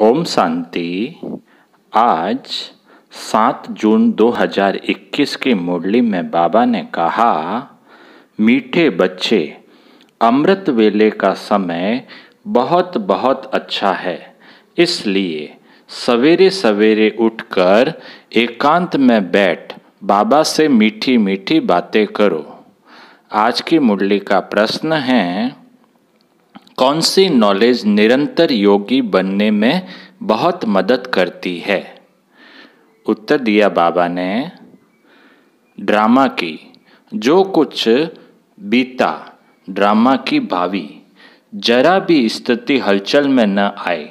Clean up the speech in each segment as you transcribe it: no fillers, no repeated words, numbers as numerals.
ओम शांति। आज 7 जून 2021 की मुरली में बाबा ने कहा, मीठे बच्चे, अमृत वेले का समय बहुत बहुत अच्छा है, इसलिए सवेरे सवेरे उठकर एकांत में बैठ बाबा से मीठी मीठी बातें करो। आज की मुरली का प्रश्न है, कौन सी नॉलेज निरंतर योगी बनने में बहुत मदद करती है? उत्तर दिया बाबा ने, ड्रामा की जो कुछ बीता, ड्रामा की भावी, जरा भी स्थिति हलचल में न आए,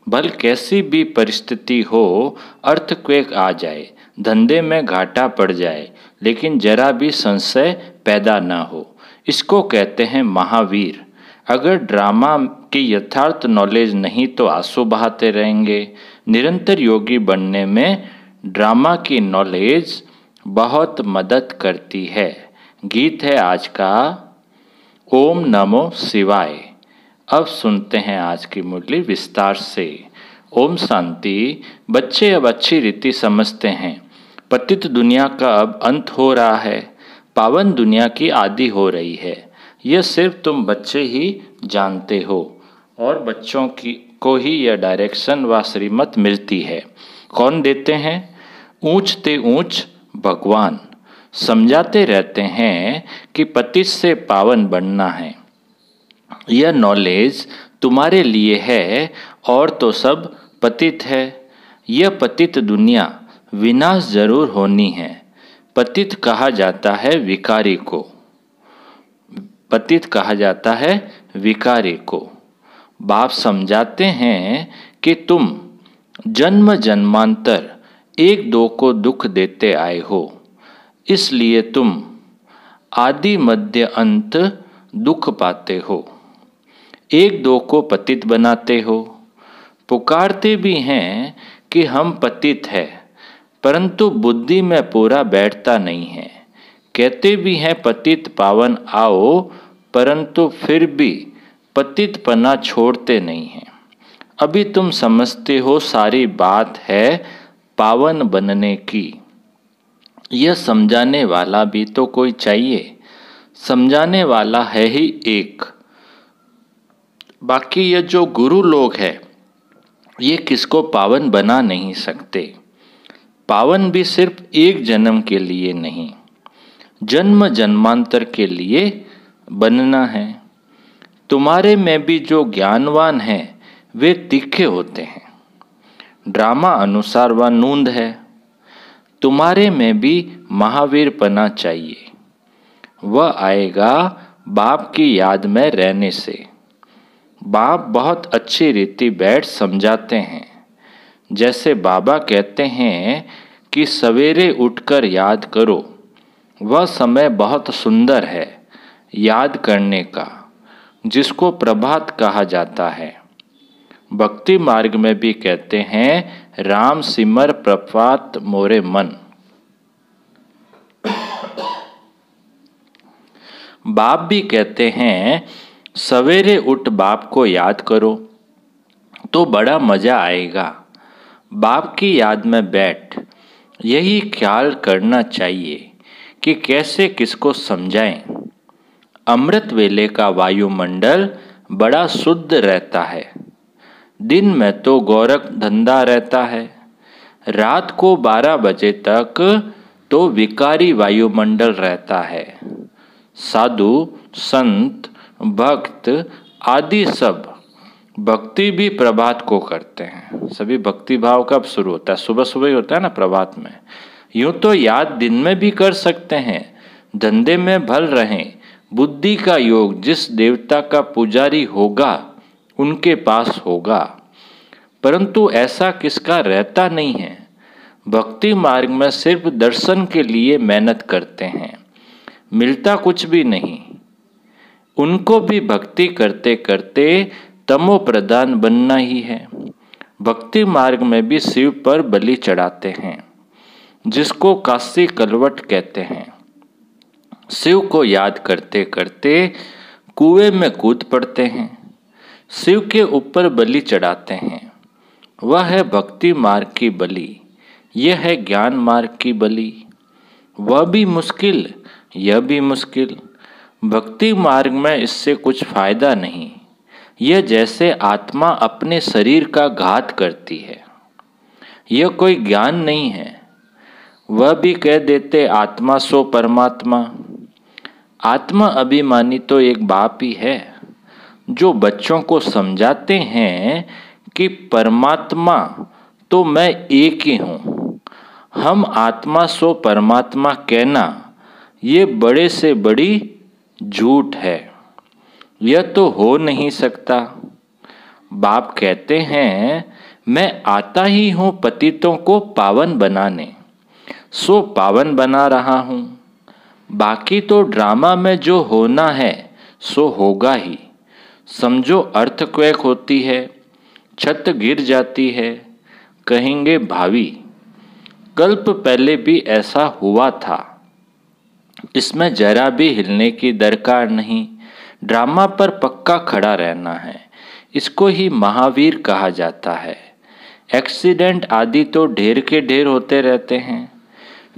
भल कैसी भी परिस्थिति हो, अर्थक्वेक आ जाए, धंधे में घाटा पड़ जाए, लेकिन जरा भी संशय पैदा न हो, इसको कहते हैं महावीर। अगर ड्रामा की यथार्थ नॉलेज नहीं तो आंसू बहाते रहेंगे। निरंतर योगी बनने में ड्रामा की नॉलेज बहुत मदद करती है। गीत है आज का, ओम नमो शिवाय। अब सुनते हैं आज की मुरली विस्तार से। ओम शांति। बच्चे अब अच्छी रीति समझते हैं, पतित दुनिया का अब अंत हो रहा है, पावन दुनिया की आदि हो रही है। यह सिर्फ तुम बच्चे ही जानते हो और बच्चों को ही यह डायरेक्शन व श्रीमत मिलती है। कौन देते हैं? ऊंचते ऊंच भगवान समझाते रहते हैं कि पतित से पावन बनना है। यह नॉलेज तुम्हारे लिए है और तो सब पतित है। यह पतित दुनिया विनाश जरूर होनी है। पतित कहा जाता है विकारी को, पतित कहा जाता है विकारी को। बाप समझाते हैं कि तुम जन्म जन्मांतर एक दो को दुख देते आए हो, इसलिए तुम आदि मध्य अंत दुख पाते हो। एक दो को पतित बनाते हो। पुकारते भी हैं कि हम पतित है, परंतु बुद्धि में पूरा बैठता नहीं है। कहते भी हैं पतित पावन आओ, परंतु फिर भी पतितपना छोड़ते नहीं हैं। अभी तुम समझते हो सारी बात है पावन बनने की। यह समझाने वाला भी तो कोई चाहिए। समझाने वाला है ही एक, बाकी ये जो गुरु लोग हैं ये किसको पावन बना नहीं सकते। पावन भी सिर्फ एक जन्म के लिए नहीं, जन्म जन्मांतर के लिए बनना है। तुम्हारे में भी जो ज्ञानवान हैं वे तीखे होते हैं, ड्रामा अनुसार वह नूंद है। तुम्हारे में भी महावीर पना चाहिए, वह आएगा बाप की याद में रहने से। बाप बहुत अच्छी रीति बैठ समझाते हैं। जैसे बाबा कहते हैं कि सवेरे उठकर याद करो, वह समय बहुत सुंदर है याद करने का, जिसको प्रभात कहा जाता है। भक्ति मार्ग में भी कहते हैं, राम सिमर प्रभात मोरे मन। बाप भी कहते हैं, सवेरे उठ बाप को याद करो तो बड़ा मजा आएगा। बाप की याद में बैठ यही ख्याल करना चाहिए कि कैसे किसको समझाएं। अमृत वेले का वायुमंडल बड़ा शुद्ध रहता है। दिन में तो गोरख धंधा रहता है, रात को 12 बजे तक तो विकारी वायुमंडल रहता है। साधु संत भक्त आदि सब भक्ति भी प्रभात को करते हैं। सभी भक्ति भाव कब शुरू होता है? सुबह सुबह ही होता है ना, प्रभात में। यूं तो याद दिन में भी कर सकते हैं, धंधे में भल रहें। बुद्धि का योग जिस देवता का पुजारी होगा उनके पास होगा, परंतु ऐसा किसका रहता नहीं है। भक्ति मार्ग में सिर्फ दर्शन के लिए मेहनत करते हैं, मिलता कुछ भी नहीं। उनको भी भक्ति करते करते तमो प्रधान बनना ही है। भक्ति मार्ग में भी शिव पर बलि चढ़ाते हैं, जिसको काशी कलवट कहते हैं। शिव को याद करते करते कुएं में कूद पड़ते हैं, शिव के ऊपर बलि चढ़ाते हैं। वह है भक्ति मार्ग की बलि, यह है ज्ञान मार्ग की बलि। वह भी मुश्किल, यह भी मुश्किल। भक्ति मार्ग में इससे कुछ फायदा नहीं। यह जैसे आत्मा अपने शरीर का घात करती है। यह कोई ज्ञान नहीं है। वह भी कह देते आत्मा सो परमात्मा। आत्मा अभिमानी तो एक बाप ही है, जो बच्चों को समझाते हैं कि परमात्मा तो मैं एक ही हूँ। हम आत्मा सो परमात्मा कहना ये बड़े से बड़ी झूठ है। यह तो हो नहीं सकता। बाप कहते हैं मैं आता ही हूँ पतितों को पावन बनाने, सो पावन बना रहा हूँ। बाकी तो ड्रामा में जो होना है सो होगा ही। समझो अर्थक्वेक होती है, छत गिर जाती है, कहेंगे भावी। कल्प पहले भी ऐसा हुआ था, इसमें जरा भी हिलने की दरकार नहीं। ड्रामा पर पक्का खड़ा रहना है, इसको ही महावीर कहा जाता है। एक्सीडेंट आदि तो ढेर के ढेर होते रहते हैं,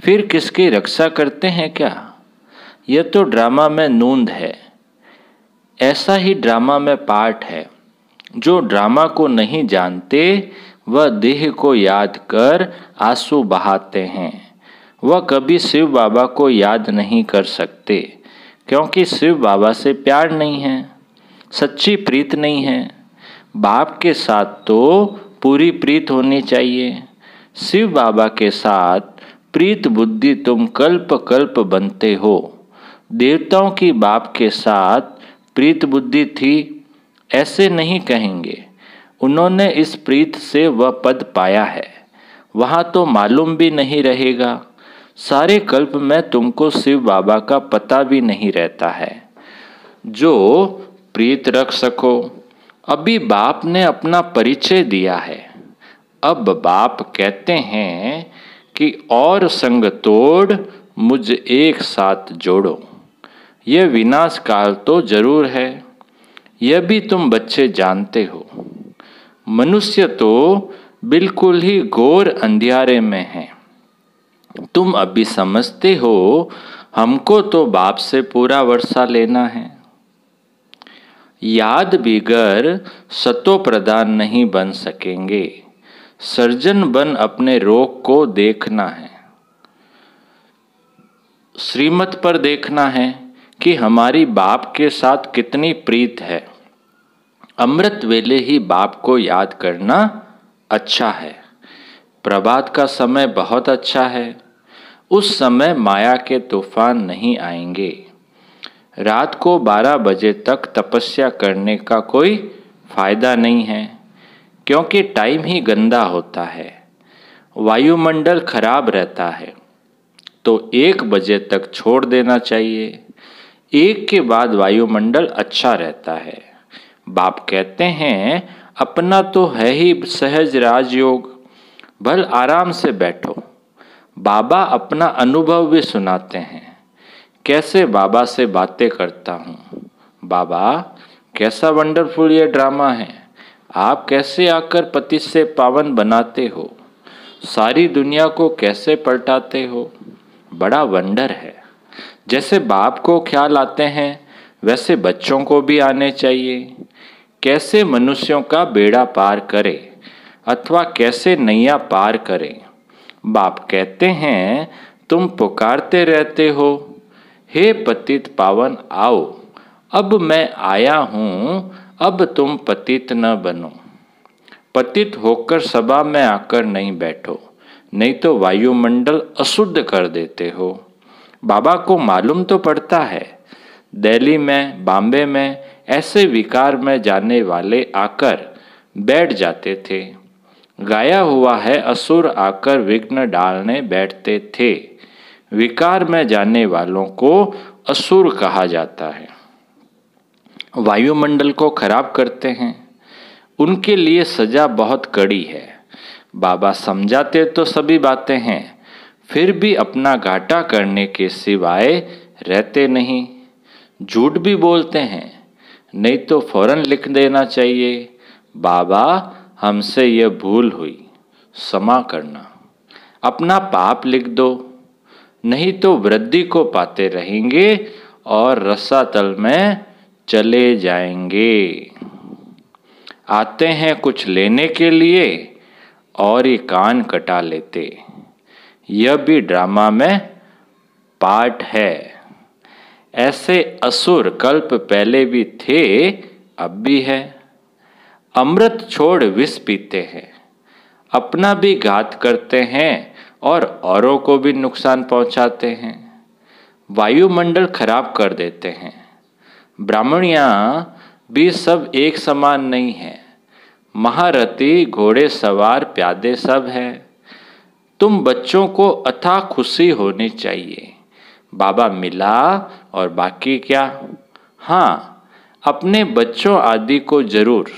फिर किसकी रक्षा करते हैं क्या? यह तो ड्रामा में नूंद है। ऐसा ही ड्रामा में पार्ट है। जो ड्रामा को नहीं जानते वह देह को याद कर आंसू बहाते हैं। वह कभी शिव बाबा को याद नहीं कर सकते, क्योंकि शिव बाबा से प्यार नहीं है, सच्ची प्रीत नहीं है। बाप के साथ तो पूरी प्रीत होनी चाहिए। शिव बाबा के साथ प्रीत बुद्धि तुम कल्प कल्प बनते हो। देवताओं की बाप के साथ प्रीत बुद्धि थी ऐसे नहीं कहेंगे। उन्होंने इस प्रीत से वह पद पाया है, वहाँ तो मालूम भी नहीं रहेगा। सारे कल्प में तुमको शिव बाबा का पता भी नहीं रहता है जो प्रीत रख सको। अभी बाप ने अपना परिचय दिया है। अब बाप कहते हैं कि और संग तोड़ मुझ एक साथ जोड़ो। यह विनाश काल तो जरूर है, यह भी तुम बच्चे जानते हो। मनुष्य तो बिल्कुल ही घोर अंधियारे में है। तुम अभी समझते हो हमको तो बाप से पूरा वर्षा लेना है। याद बिगर सतो प्रदान नहीं बन सकेंगे। सर्जन बन अपने रोग को देखना है। श्रीमत पर देखना है कि हमारी बाप के साथ कितनी प्रीत है। अमृत वेले ही बाप को याद करना अच्छा है। प्रभात का समय बहुत अच्छा है। उस समय माया के तूफान नहीं आएंगे। रात को 12 बजे तक तपस्या करने का कोई फायदा नहीं है, क्योंकि टाइम ही गंदा होता है। वायुमंडल खराब रहता है, तो 1 बजे तक छोड़ देना चाहिए। 1 के बाद वायुमंडल अच्छा रहता है। बाप कहते हैं अपना तो है ही सहज राजयोग, भल आराम से बैठो। बाबा अपना अनुभव भी सुनाते हैं। कैसे बाबा से बातें करता हूँ। बाबा कैसा वंडरफुल ये ड्रामा है। आप कैसे आकर पति से पावन बनाते हो, सारी दुनिया को कैसे पलटाते हो। बड़ा वंडर है। जैसे बाप को ख्याल आते हैं वैसे बच्चों को भी आने चाहिए। कैसे मनुष्यों का बेड़ा पार करे अथवा कैसे नैया पार करे। बाप कहते हैं तुम पुकारते रहते हो, हे पतित पावन आओ। अब मैं आया हूँ, अब तुम पतित न बनो। पतित होकर सभा में आकर नहीं बैठो, नहीं तो वायुमंडल अशुद्ध कर देते हो। बाबा को मालूम तो पड़ता है। दिल्ली में, बॉम्बे में ऐसे विकार में जाने वाले आकर बैठ जाते थे। गाया हुआ है असुर आकर विघ्न डालने बैठते थे। विकार में जाने वालों को असुर कहा जाता है। वायुमंडल को खराब करते हैं, उनके लिए सजा बहुत कड़ी है। बाबा समझाते तो सभी बातें हैं, फिर भी अपना घाटा करने के सिवाय रहते नहीं। झूठ भी बोलते हैं, नहीं तो फौरन लिख देना चाहिए बाबा हमसे यह भूल हुई, क्षमा करना। अपना पाप लिख दो, नहीं तो वृद्धि को पाते रहेंगे और रसातल में चले जाएंगे। आते हैं कुछ लेने के लिए और ये कान कटा लेते। यह भी ड्रामा में पार्ट है। ऐसे असुर कल्प पहले भी थे, अब भी है। अमृत छोड़ विष पीते हैं, अपना भी घात करते हैं और औरों को भी नुकसान पहुंचाते हैं। वायुमंडल खराब कर देते हैं। ब्राह्मणियाँ भी सब एक समान नहीं हैं। महारथी, घोड़े सवार, प्यादे सब हैं। तुम बच्चों को अथाह खुशी होनी चाहिए। बाबा मिला और बाकी क्या? हाँ, अपने बच्चों आदि को जरूर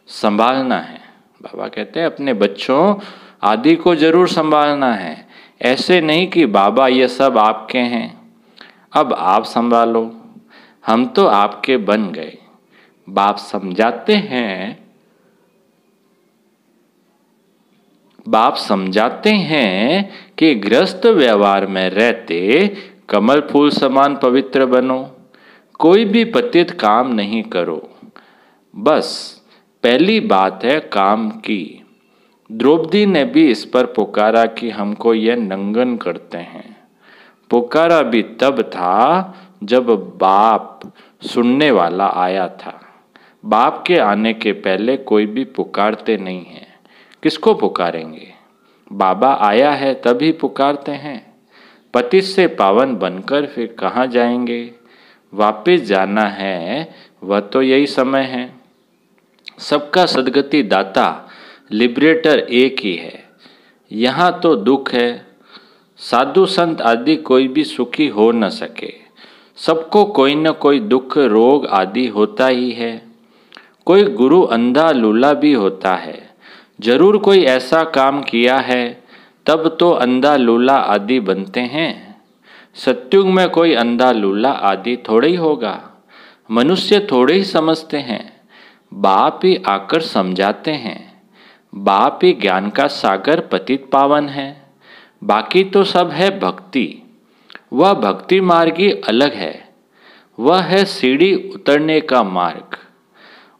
संभालना है। बाबा कहते हैं अपने बच्चों आदि को जरूर संभालना है। ऐसे नहीं कि बाबा ये सब आपके हैं, अब आप संभालो, हम तो आपके बन गए। बाप समझाते हैं कि गृहस्थ व्यवहार में रहते कमल फूल समान पवित्र बनो। कोई भी पतित काम नहीं करो। बस पहली बात है काम की। द्रौपदी ने भी इस पर पुकारा कि हमको यह नंगन करते हैं। पुकारा भी तब था जब बाप सुनने वाला आया था। बाप के आने के पहले कोई भी पुकारते नहीं है। किसको पुकारेंगे? बाबा आया है तभी पुकारते हैं। पति से पावन बनकर फिर कहाँ जाएंगे? वापिस जाना है, वह तो यही समय है। सबका सदगति दाता लिबरेटर एक ही है। यहाँ तो दुख है। साधु संत आदि कोई भी सुखी हो न सके। सबको कोई न कोई दुख रोग आदि होता ही है। कोई गुरु अंधा लूला भी होता है। जरूर कोई ऐसा काम किया है तब तो अंधा लूला आदि बनते हैं। सत्युग में कोई अंधा लूला आदि थोड़े ही होगा। मनुष्य थोड़े ही समझते हैं। बाप ही आकर समझाते हैं। बाप ही ज्ञान का सागर पतित पावन है। बाकी तो सब है भक्ति। वह भक्ति मार्ग ही अलग है। वह है सीढ़ी उतरने का मार्ग।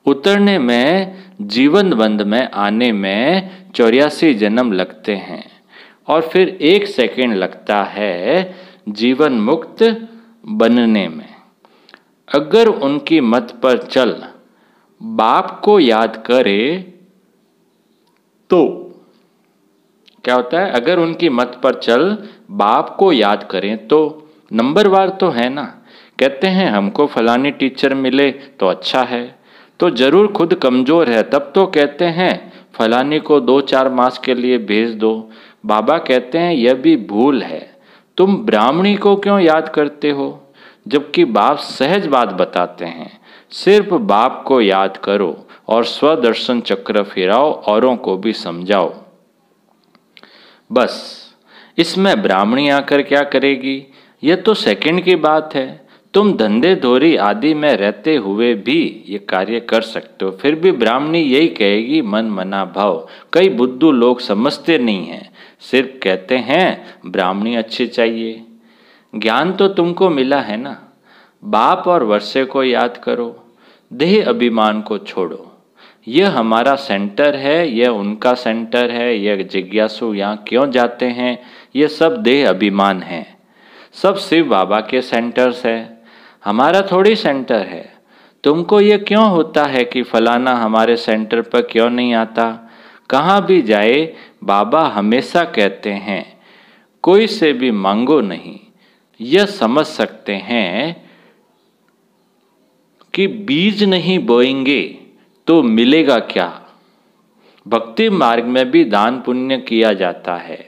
उतरने में जीवन बंध में आने में 84 जन्म लगते हैं और फिर 1 सेकंड लगता है जीवन मुक्त बनने में। अगर उनकी मत पर चल बाप को याद करे तो क्या होता है? अगर उनकी मत पर चल बाप को याद करें तो नंबरवार तो है ना। कहते हैं हमको फलानी टीचर मिले तो अच्छा है, तो जरूर खुद कमज़ोर है तब तो कहते हैं फलानी को 2-4 मास के लिए भेज दो। बाबा कहते हैं यह भी भूल है। तुम ब्राह्मणी को क्यों याद करते हो? जबकि बाप सहज बात बताते हैं। सिर्फ बाप को याद करो और स्वदर्शन चक्र फिराओ, औरों को भी समझाओ। बस इसमें ब्राह्मणी आकर क्या करेगी? यह तो सेकंड की बात है। तुम धंधे धोरी आदि में रहते हुए भी ये कार्य कर सकते हो। फिर भी ब्राह्मणी यही कहेगी मन मना भाव। कई बुद्धू लोग समझते नहीं हैं, सिर्फ कहते हैं ब्राह्मणी अच्छी चाहिए। ज्ञान तो तुमको मिला है ना। बाप और वर्षे को याद करो। देह अभिमान को छोड़ो। यह हमारा सेंटर है, यह उनका सेंटर है, यह जिज्ञासु यहाँ क्यों जाते हैं, ये सब देह अभिमान है। सब शिव बाबा के सेंटर्स है, हमारा थोड़ी सेंटर है। तुमको ये क्यों होता है कि फलाना हमारे सेंटर पर क्यों नहीं आता? कहाँ भी जाए बाबा हमेशा कहते हैं कोई से भी मांगो नहीं। यह समझ सकते हैं कि बीज नहीं बोएंगे तो मिलेगा क्या। भक्ति मार्ग में भी दान पुण्य किया जाता है।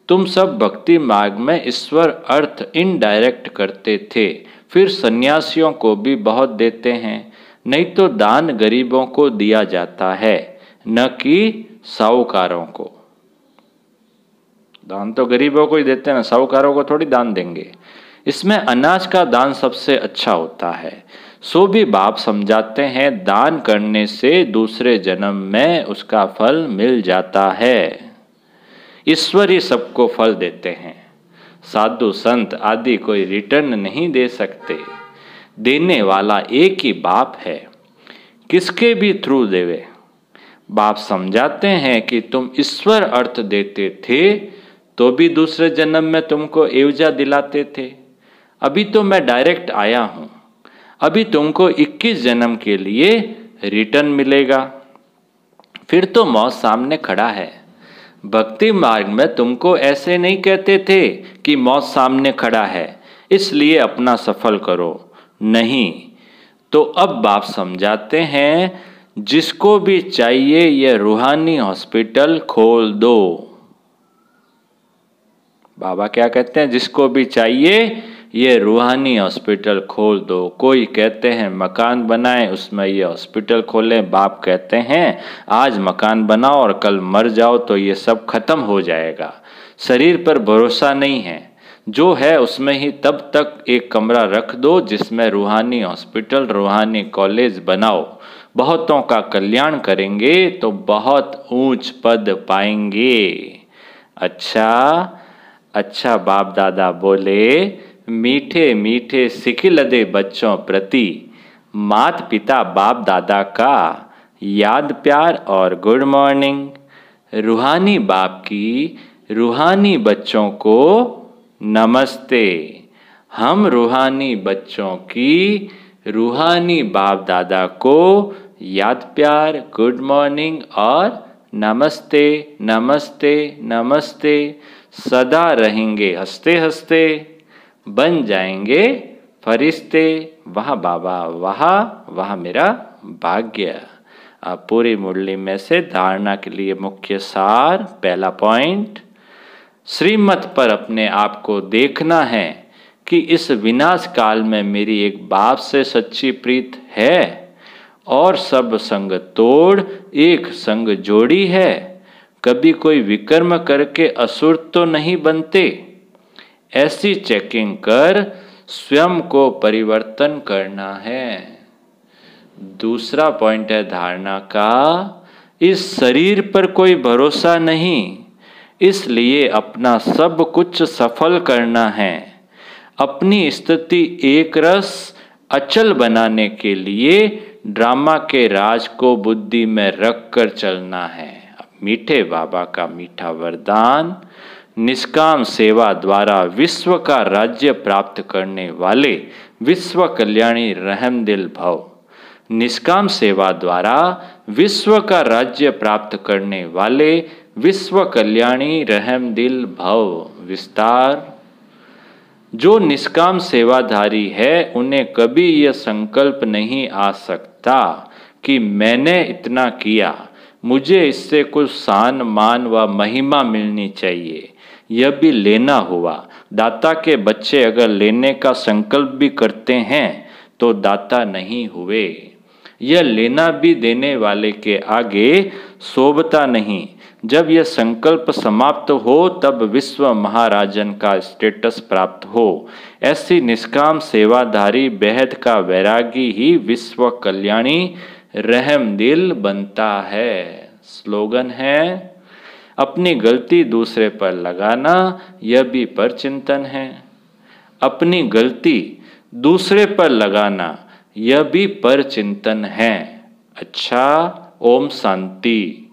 तुम सब भक्ति मार्ग में ईश्वर अर्थ इनडायरेक्ट करते थे, फिर सन्यासियों को भी बहुत देते हैं। नहीं तो दान गरीबों को दिया जाता है, न कि साहूकारों को। दान तो गरीबों को ही देते हैं ना, साहूकारों को थोड़ी दान देंगे। इसमें अनाज का दान सबसे अच्छा होता है। सो भी बाप समझाते हैं दान करने से दूसरे जन्म में उसका फल मिल जाता है। ईश्वर ही सबको फल देते हैं, साधु संत आदि कोई रिटर्न नहीं दे सकते। देने वाला एक ही बाप है, किसके भी थ्रू देवे। बाप समझाते हैं कि तुम ईश्वर अर्थ देते थे तो भी दूसरे जन्म में तुमको एवजा दिलाते थे। अभी तो मैं डायरेक्ट आया हूं, अभी तुमको 21 जन्म के लिए रिटर्न मिलेगा। फिर तो मौत सामने खड़ा है। भक्ति मार्ग में तुमको ऐसे नहीं कहते थे कि मौत सामने खड़ा है इसलिए अपना सफल करो, नहीं। तो अब बाप समझाते हैं जिसको भी चाहिए ये रूहानी हॉस्पिटल खोल दो। बाबा क्या कहते हैं, जिसको भी चाहिए ये रूहानी हॉस्पिटल खोल दो। कोई कहते हैं मकान बनाएं उसमें ये हॉस्पिटल खोलें। बाप कहते हैं आज मकान बनाओ और कल मर जाओ तो ये सब खत्म हो जाएगा। शरीर पर भरोसा नहीं है, जो है उसमें ही तब तक एक कमरा रख दो जिसमें रूहानी हॉस्पिटल रूहानी कॉलेज बनाओ। बहुतों का कल्याण करेंगे तो बहुत ऊंच पद पाएंगे। अच्छा बाप दादा बोले, मीठे मीठे सिखिलदे बच्चों प्रति मात पिता बाप दादा का याद प्यार और गुड मॉर्निंग। रूहानी बाप की रूहानी बच्चों को नमस्ते। हम रूहानी बच्चों की रूहानी बाप दादा को याद प्यार गुड मॉर्निंग और नमस्ते नमस्ते नमस्ते। सदा रहेंगे हंसते हंसते, बन जाएंगे फरिश्ते। वाह बाबा वाह, वाह मेरा भाग्य। अब पूरी मुरली में से धारणा के लिए मुख्य सार। पहला पॉइंट, श्रीमत पर अपने आप को देखना है कि इस विनाश काल में मेरी एक बाप से सच्ची प्रीत है और सब संग तोड़ एक संग जोड़ी है। कभी कोई विकर्म करके असुर तो नहीं बनते। ऐसी चेकिंग कर स्वयं को परिवर्तन करना है। दूसरा पॉइंट है धारणा का, इस शरीर पर कोई भरोसा नहीं, इसलिए अपना सब कुछ सफल करना है। अपनी स्थिति एक रस अचल बनाने के लिए ड्रामा के राज को बुद्धि में रख कर चलना है। मीठे बाबा का मीठा वरदान, निष्काम सेवा द्वारा विश्व का राज्य प्राप्त करने वाले विश्व कल्याणी रहमदिल भव। निष्काम सेवा द्वारा विश्व का राज्य प्राप्त करने वाले विश्व कल्याणी रहमदिल भव। विस्तार, जो निष्काम सेवाधारी है उन्हें कभी यह संकल्प नहीं आ सकता कि मैंने इतना किया, मुझे इससे कुछ सान मान व महिमा मिलनी चाहिए। यह भी लेना हुआ। दाता के बच्चे अगर लेने का संकल्प भी करते हैं तो दाता नहीं हुए। यह लेना भी देने वाले के आगे शोभता नहीं। जब यह संकल्प समाप्त हो तब विश्व महाराजन का स्टेटस प्राप्त हो। ऐसी निष्काम सेवाधारी बेहद का वैरागी ही विश्व कल्याणी रहमदिल बनता है। स्लोगन है, अपनी गलती दूसरे पर लगाना यह भी परचिंतन है। अपनी गलती दूसरे पर लगाना यह भी परचिंतन है। अच्छा, ओम शांति।